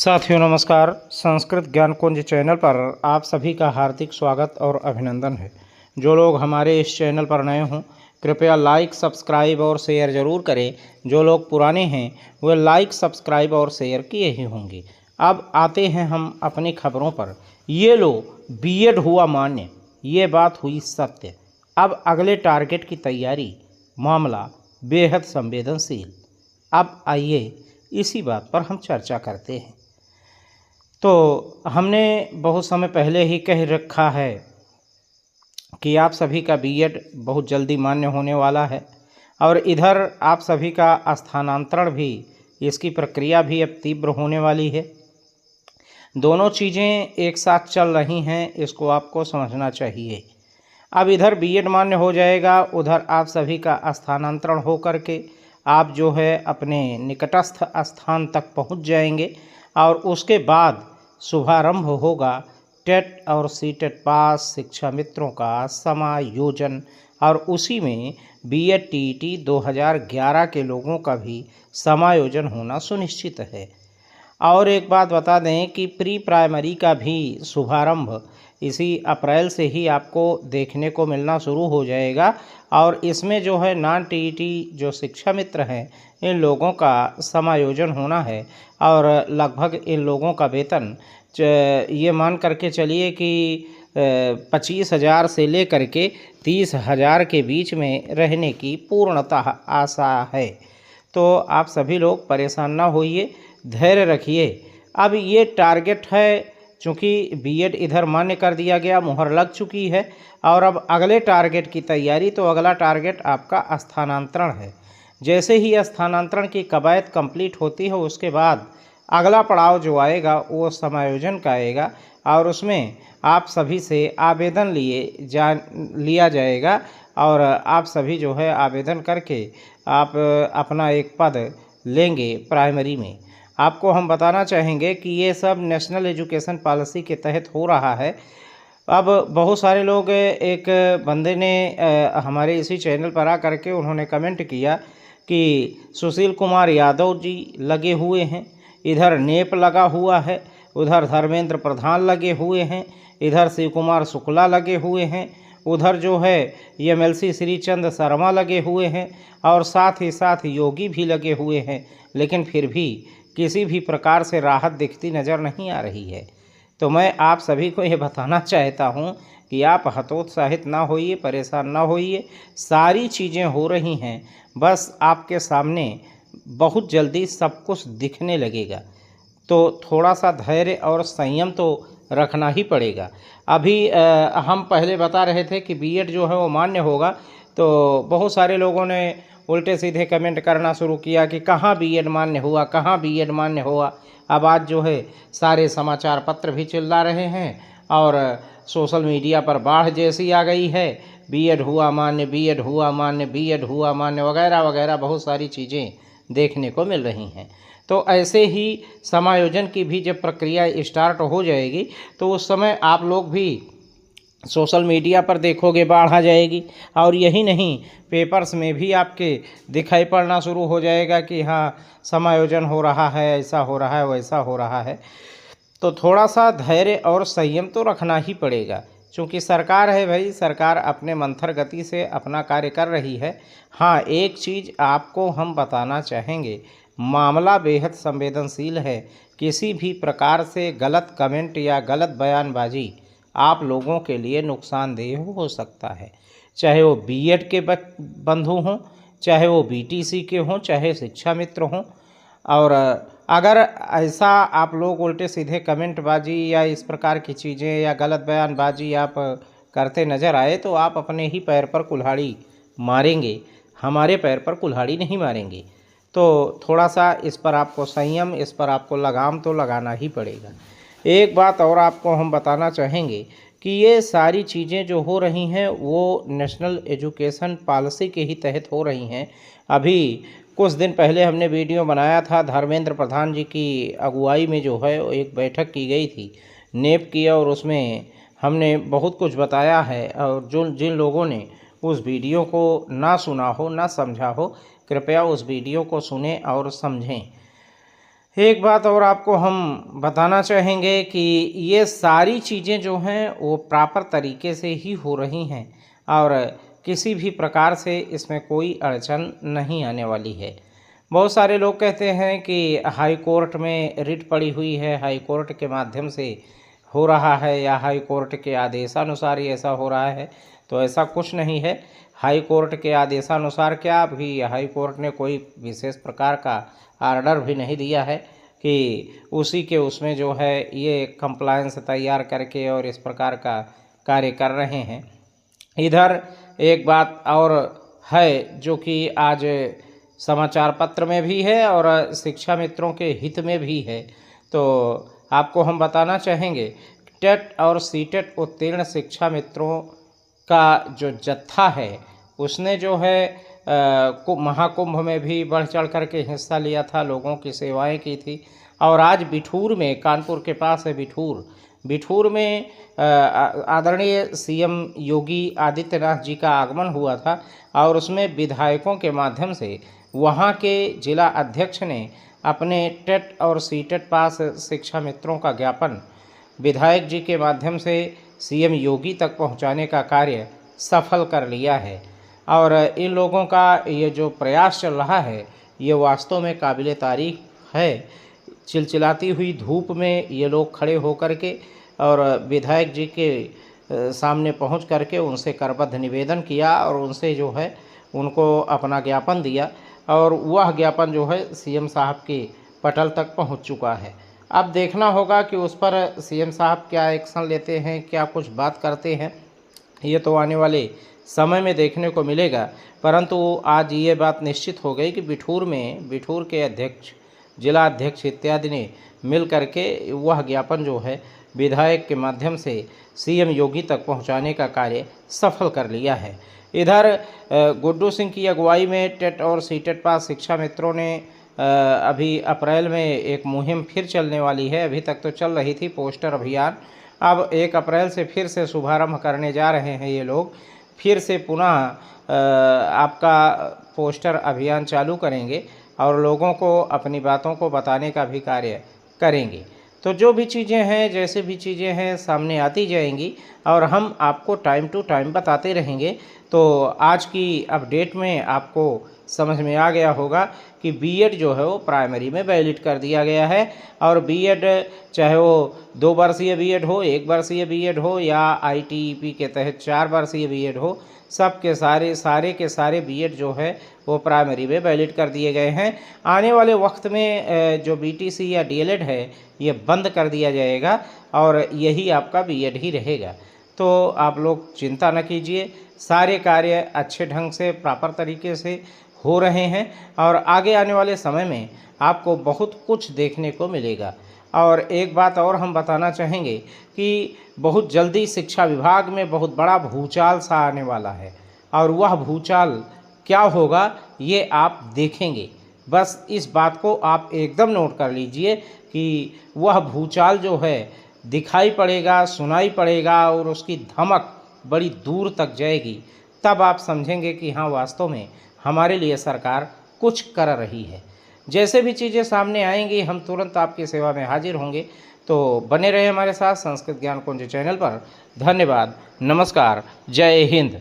साथियों नमस्कार। संस्कृत ज्ञान कुंज चैनल पर आप सभी का हार्दिक स्वागत और अभिनंदन है। जो लोग हमारे इस चैनल पर नए हों कृपया लाइक सब्सक्राइब और शेयर ज़रूर करें। जो लोग पुराने हैं वे लाइक सब्सक्राइब और शेयर किए ही होंगे। अब आते हैं हम अपनी खबरों पर। ये लो बीएड हुआ मान्य, ये बात हुई सत्य। अब अगले टारगेट की तैयारी, मामला बेहद संवेदनशील। अब आइए इसी बात पर हम चर्चा करते हैं। तो हमने बहुत समय पहले ही कह रखा है कि आप सभी का बीएड बहुत जल्दी मान्य होने वाला है और इधर आप सभी का स्थानांतरण भी, इसकी प्रक्रिया भी अब तीव्र होने वाली है। दोनों चीज़ें एक साथ चल रही हैं, इसको आपको समझना चाहिए। अब इधर बीएड मान्य हो जाएगा, उधर आप सभी का स्थानांतरण हो करके आप जो है अपने निकटस्थ स्थान तक पहुंच जाएंगे और उसके बाद शुभारंभ होगा टेट और सीटेट पास शिक्षा मित्रों का समायोजन और उसी में बीएड टीईटी 2011 के लोगों का भी समायोजन होना सुनिश्चित है। और एक बात बता दें कि प्री प्राइमरी का भी शुभारंभ इसी अप्रैल से ही आपको देखने को मिलना शुरू हो जाएगा और इसमें जो है नॉन टीईटी जो शिक्षा मित्र हैं इन लोगों का समायोजन होना है और लगभग इन लोगों का वेतन ये मान करके चलिए कि 25,000 से लेकर के 30,000 के बीच में रहने की पूर्णतः आशा है। तो आप सभी लोग परेशान ना होइए, धैर्य रखिए। अब ये टारगेट है, चूँकि बीएड इधर मान्य कर दिया गया, मुहर लग चुकी है और अब अगले टारगेट की तैयारी। तो अगला टारगेट आपका स्थानांतरण है। जैसे ही स्थानांतरण की कवायद कंप्लीट होती है उसके बाद अगला पड़ाव जो आएगा वो समायोजन का आएगा और उसमें आप सभी से आवेदन लिया जाएगा और आप सभी जो है आवेदन करके आप अपना एक पद लेंगे प्राइमरी में। आपको हम बताना चाहेंगे कि ये सब नेशनल एजुकेशन पॉलिसी के तहत हो रहा है। अब बहुत सारे लोग, एक बंदे ने हमारे इसी चैनल पर आ करके उन्होंने कमेंट किया कि सुशील कुमार यादव जी लगे हुए हैं, इधर नेप लगा हुआ है, उधर धर्मेंद्र प्रधान लगे हुए हैं, इधर शिव कुमार शुक्ला लगे हुए हैं, उधर जो है एमएलसी श्रीचंद शर्मा लगे हुए हैं और साथ ही साथ योगी भी लगे हुए हैं, लेकिन फिर भी किसी भी प्रकार से राहत दिखती नज़र नहीं आ रही है। तो मैं आप सभी को ये बताना चाहता हूँ कि आप हतोत्साहित ना होइए, परेशान ना होइए। सारी चीज़ें हो रही हैं, बस आपके सामने बहुत जल्दी सब कुछ दिखने लगेगा। तो थोड़ा सा धैर्य और संयम तो रखना ही पड़ेगा। अभी हम पहले बता रहे थे कि बीएड जो है वो मान्य होगा, तो बहुत सारे लोगों ने उल्टे सीधे कमेंट करना शुरू किया कि कहाँ बीएड मान्य हुआ, कहाँ बीएड मान्य हुआ। अब आज जो है सारे समाचार पत्र भी चिल्ला रहे हैं और सोशल मीडिया पर बाढ़ जैसी आ गई है, बीएड हुआ मान्य, बीएड हुआ मान्य, बीएड हुआ मान्य वगैरह वगैरह बहुत सारी चीज़ें देखने को मिल रही हैं। तो ऐसे ही समायोजन की भी जब प्रक्रिया स्टार्ट हो जाएगी तो उस समय आप लोग भी सोशल मीडिया पर देखोगे बाढ़ आ जाएगी और यही नहीं, पेपर्स में भी आपके दिखाई पड़ना शुरू हो जाएगा कि हाँ समायोजन हो रहा है, ऐसा हो रहा है, वैसा हो रहा है। तो थोड़ा सा धैर्य और संयम तो रखना ही पड़ेगा, क्योंकि सरकार है भाई, सरकार अपने मंथर गति से अपना कार्य कर रही है। हाँ, एक चीज़ आपको हम बताना चाहेंगे, मामला बेहद संवेदनशील है। किसी भी प्रकार से गलत कमेंट या गलत बयानबाजी आप लोगों के लिए नुकसानदेह हो सकता है, चाहे वो बीएड के बंधु हों, चाहे वो बीटीसी के हों, चाहे शिक्षा मित्र हों। और अगर ऐसा आप लोग उल्टे सीधे कमेंटबाजी या इस प्रकार की चीज़ें या गलत बयानबाजी आप करते नज़र आए तो आप अपने ही पैर पर कुल्हाड़ी मारेंगे, हमारे पैर पर कुल्हाड़ी नहीं मारेंगे। तो थोड़ा सा इस पर आपको संयम, इस पर आपको लगाम तो लगाना ही पड़ेगा। एक बात और आपको हम बताना चाहेंगे कि ये सारी चीज़ें जो हो रही हैं वो नेशनल एजुकेशन पॉलिसी के ही तहत हो रही हैं। अभी कुछ दिन पहले हमने वीडियो बनाया था, धर्मेंद्र प्रधान जी की अगुवाई में जो है एक बैठक की गई थी नेप की, और उसमें हमने बहुत कुछ बताया है। और जिन लोगों ने उस वीडियो को ना सुना हो, ना समझा हो, कृपया उस वीडियो को सुनें और समझें। एक बात और आपको हम बताना चाहेंगे कि ये सारी चीज़ें जो हैं वो प्रॉपर तरीके से ही हो रही हैं और किसी भी प्रकार से इसमें कोई अड़चन नहीं आने वाली है। बहुत सारे लोग कहते हैं कि हाई कोर्ट में रिट पड़ी हुई है, हाई कोर्ट के माध्यम से हो रहा है या हाई कोर्ट के आदेशानुसार ही ऐसा हो रहा है, तो ऐसा कुछ नहीं है। हाई कोर्ट के आदेशानुसार क्या, भी हाई कोर्ट ने कोई विशेष प्रकार का आर्डर भी नहीं दिया है कि उसी के उसमें जो है ये कंप्लायंस तैयार करके और इस प्रकार का कार्य कर रहे हैं। इधर एक बात और है जो कि आज समाचार पत्र में भी है और शिक्षा मित्रों के हित में भी है, तो आपको हम बताना चाहेंगे टेट और सीटेट उत्तीर्ण शिक्षा मित्रों का जो जत्था है उसने जो है महाकुंभ में भी बढ़ चढ़ करके हिस्सा लिया था, लोगों की सेवाएं की थी। और आज बिठूर में, कानपुर के पास है बिठूर में आदरणीय सीएम योगी आदित्यनाथ जी का आगमन हुआ था और उसमें विधायकों के माध्यम से वहाँ के जिला अध्यक्ष ने अपने टेट और सीटेट पास शिक्षा मित्रों का ज्ञापन विधायक जी के माध्यम से सीएम योगी तक पहुँचाने का कार्य सफल कर लिया है। और इन लोगों का ये जो प्रयास चल रहा है ये वास्तव में काबिले तारीफ है। चिलचिलाती हुई धूप में ये लोग खड़े होकर के और विधायक जी के सामने पहुंच करके उनसे करबद्ध निवेदन किया और उनसे जो है उनको अपना ज्ञापन दिया और वह ज्ञापन जो है सीएम साहब के पटल तक पहुंच चुका है। अब देखना होगा कि उस पर सीएम साहब क्या एक्शन लेते हैं, क्या कुछ बात करते हैं, ये तो आने वाले समय में देखने को मिलेगा। परंतु आज ये बात निश्चित हो गई कि बिठूर के अध्यक्ष, जिला अध्यक्ष इत्यादि ने मिल करके वह ज्ञापन जो है विधायक के माध्यम से सीएम योगी तक पहुंचाने का कार्य सफल कर लिया है। इधर गुड्डू सिंह की अगुवाई में टेट और सीटेट पास शिक्षा मित्रों ने अभी अप्रैल में एक मुहिम फिर चलने वाली है। अभी तक तो चल रही थी पोस्टर अभियान, अब 1 अप्रैल से फिर से शुभारंभ करने जा रहे हैं ये लोग। फिर से पुनः आपका पोस्टर अभियान चालू करेंगे और लोगों को अपनी बातों को बताने का भी कार्य करेंगे। तो जो भी चीज़ें हैं, जैसे भी चीज़ें हैं सामने आती जाएंगी और हम आपको टाइम टू टाइम बताते रहेंगे। तो आज की अपडेट में आपको समझ में आ गया होगा कि बीएड जो है वो प्राइमरी में वैलिड कर दिया गया है और बीएड चाहे वो 2 वर्षीय बीएड हो, 1 वर्षीय बीएड हो या आईटीईपी के तहत 4 वर्षीय बीएड हो, सब के सारे के सारे बीएड जो है वो प्राइमरी में वैलिड कर दिए गए हैं। आने वाले वक्त में जो बीटीसी या डीएलएड है ये बंद कर दिया जाएगा और यही आपका बीएड ही रहेगा। तो आप लोग चिंता न कीजिए, सारे कार्य अच्छे ढंग से प्रॉपर तरीके से हो रहे हैं और आगे आने वाले समय में आपको बहुत कुछ देखने को मिलेगा। और एक बात और हम बताना चाहेंगे कि बहुत जल्दी शिक्षा विभाग में बहुत बड़ा भूचाल सा आने वाला है और वह भूचाल क्या होगा ये आप देखेंगे। बस इस बात को आप एकदम नोट कर लीजिए कि वह भूचाल जो है दिखाई पड़ेगा, सुनाई पड़ेगा और उसकी धमक बड़ी दूर तक जाएगी। तब आप समझेंगे कि हाँ, वास्तव में हमारे लिए सरकार कुछ कर रही है। जैसे भी चीज़ें सामने आएंगी हम तुरंत आपकी सेवा में हाजिर होंगे। तो बने रहे हमारे साथ संस्कृत ज्ञान कुंज चैनल पर। धन्यवाद, नमस्कार, जय हिंद।